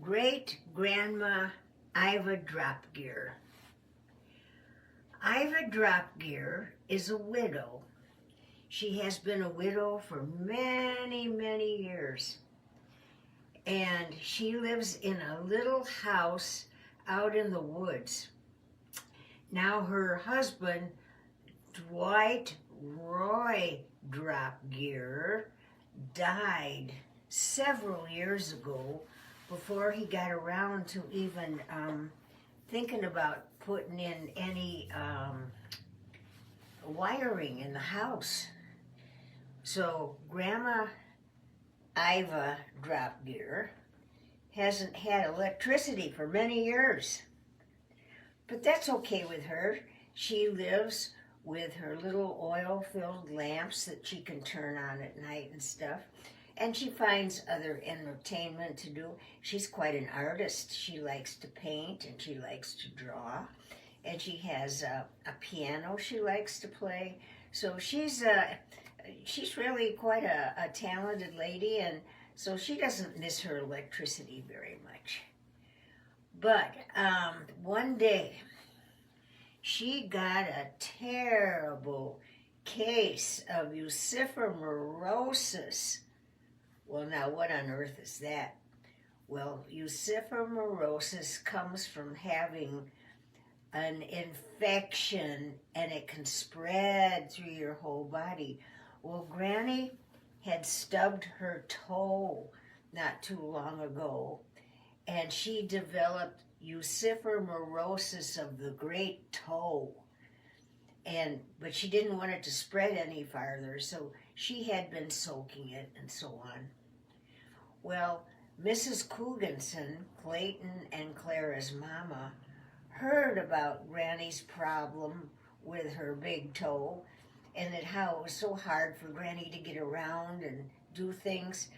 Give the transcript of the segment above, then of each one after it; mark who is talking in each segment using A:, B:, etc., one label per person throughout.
A: great-grandma Iva Dropgear. Iva Dropgear is a widow. She has been a widow for many, many years. And she lives in a little house out in the woods. Now her husband, Dwight Roy Dropgear, died several years ago before he got around to even thinking about putting in any wiring in the house. So Grandma Iva Dropgear hasn't had electricity for many years. But that's okay with her. She lives with her little oil-filled lamps that she can turn on at night and stuff. And she finds other entertainment to do. She's quite an artist. She likes to paint and she likes to draw. And she has a piano she likes to play. So she's really quite a talented lady, and so she doesn't miss her electricity very much. But one day, she got a terrible case of Morosis. Well, now what on earth is that? Well, Morosis comes from having an infection, and it can spread through your whole body. Well, Granny had stubbed her toe not too long ago, and she developed Morosis of the great toe. But she didn't want it to spread any farther, so she had been soaking it and so on. Well, Mrs. Cooganson, Clayton and Clara's mama, heard about Granny's problem with her big toe, and how it was so hard for Granny to get around and do things.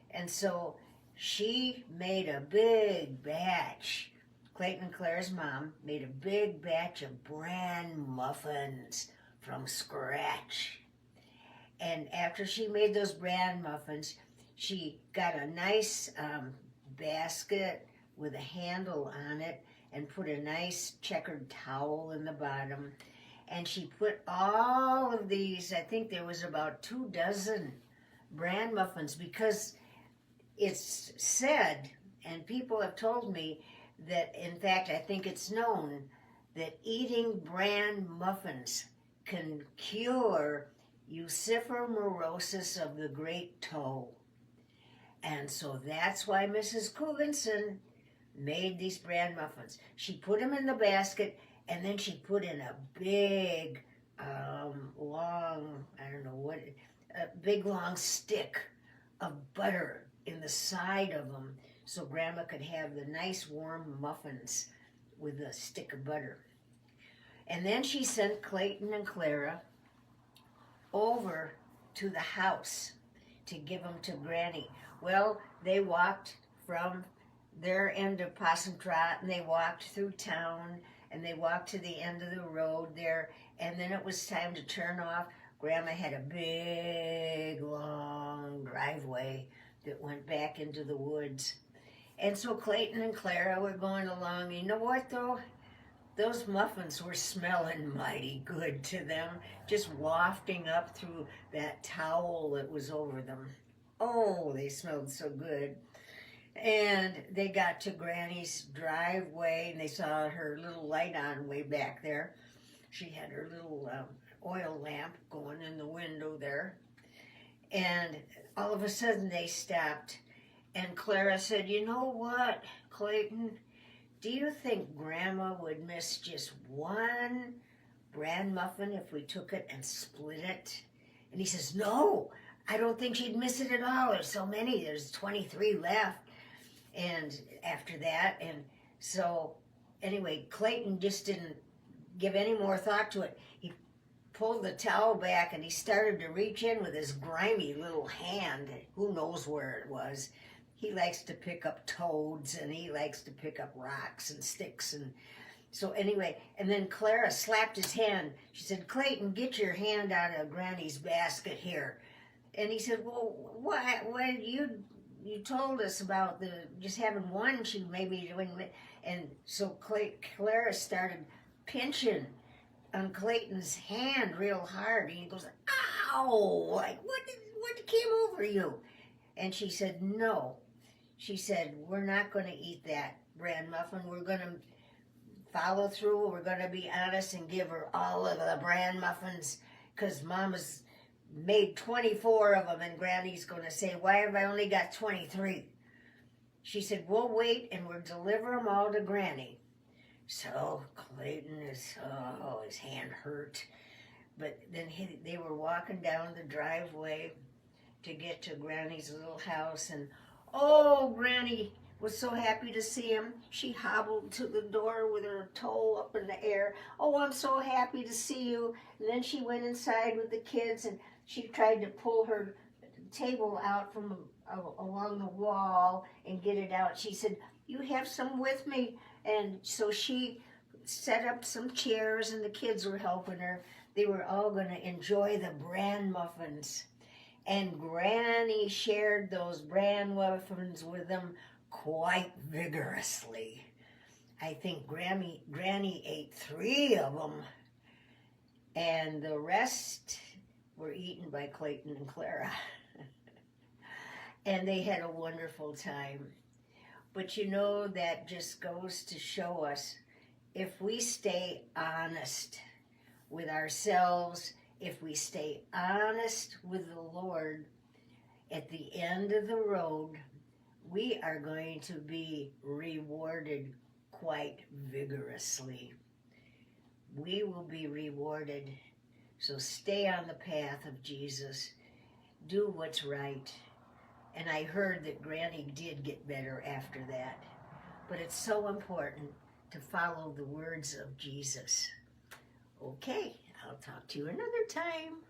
A: And so she made a big batch. Clayton and Clara's mom made a big batch of bran muffins from scratch. And after she made those bran muffins, she got a nice basket with a handle on it and put a nice checkered towel in the bottom. And she put all of these, I think there was about 24 bran muffins, because it's said, and people have told me, that in fact I think it's known, that eating bran muffins can cure Morosis of the great toe. And so that's why Mrs. Cooganson made these bran muffins. She put them in the basket, and then she put in a big, long, big long stick of butter in the side of them, so Grandma could have the nice warm muffins with a stick of butter. And then she sent Clayton and Clara over to the house to give them to Granny. Well, they walked from their end of Possum Trot, and they walked through town, and they walked to the end of the road there, and then it was time to turn off. Grandma had a big, long driveway that went back into the woods. And so Clayton and Clara were going along. You know what, though? Those muffins were smelling mighty good to them, just wafting up through that towel that was over them. Oh, they smelled so good. And they got to Granny's driveway, and they saw her little light on way back there. She had her little oil lamp going in the window there. And all of a sudden they stopped, and Clara said, "You know what, Clayton? Do you think Grandma would miss just one bran muffin if we took it and split it?" And he says, "No, I don't think she'd miss it at all. There's so many. There's 23 left." And after that, and so anyway, Clayton just didn't give any more thought to it. He pulled the towel back, and he started to reach in with his grimy little hand. Who knows where it was. He likes to pick up toads, and he likes to pick up rocks and sticks. And so anyway, and then Clara slapped his hand. She said, "Clayton, get your hand out of Granny's basket here." And he said, "Well, why you told us about the just having one. She maybe doing, and so Clara started pinching on Clayton's hand real hard, and he goes, "Ow! Like what came over you?" And she said, "No." She said, "We're not going to eat that bran muffin. We're going to follow through. We're going to be honest and give her all of the bran muffins because Mama's made 24 of them, and Granny's going to say, 'Why have I only got 23?'" She said, "We'll wait and we'll deliver them all to Granny." So Clayton his hand hurt. But then they were walking down the driveway to get to Granny's little house, and oh, Granny was so happy to see him. She hobbled to the door with her toe up in the air. "Oh, I'm so happy to see you." And then she went inside with the kids, and she tried to pull her table out from along the wall and get it out. She said, "You have some with me." And so she set up some chairs, and the kids were helping her. They were all going to enjoy the bran muffins. And Granny shared those bran muffins with them quite vigorously. I think Granny ate 3 of them, and the rest were eaten by Clayton and Clara. And they had a wonderful time. But you know, that just goes to show us, if we stay honest with ourselves, if we stay honest with the Lord, at the end of the road, we are going to be rewarded quite vigorously. We will be rewarded. So stay on the path of Jesus. Do what's right. And I heard that Granny did get better after that. But it's so important to follow the words of Jesus. Okay, I'll talk to you another time.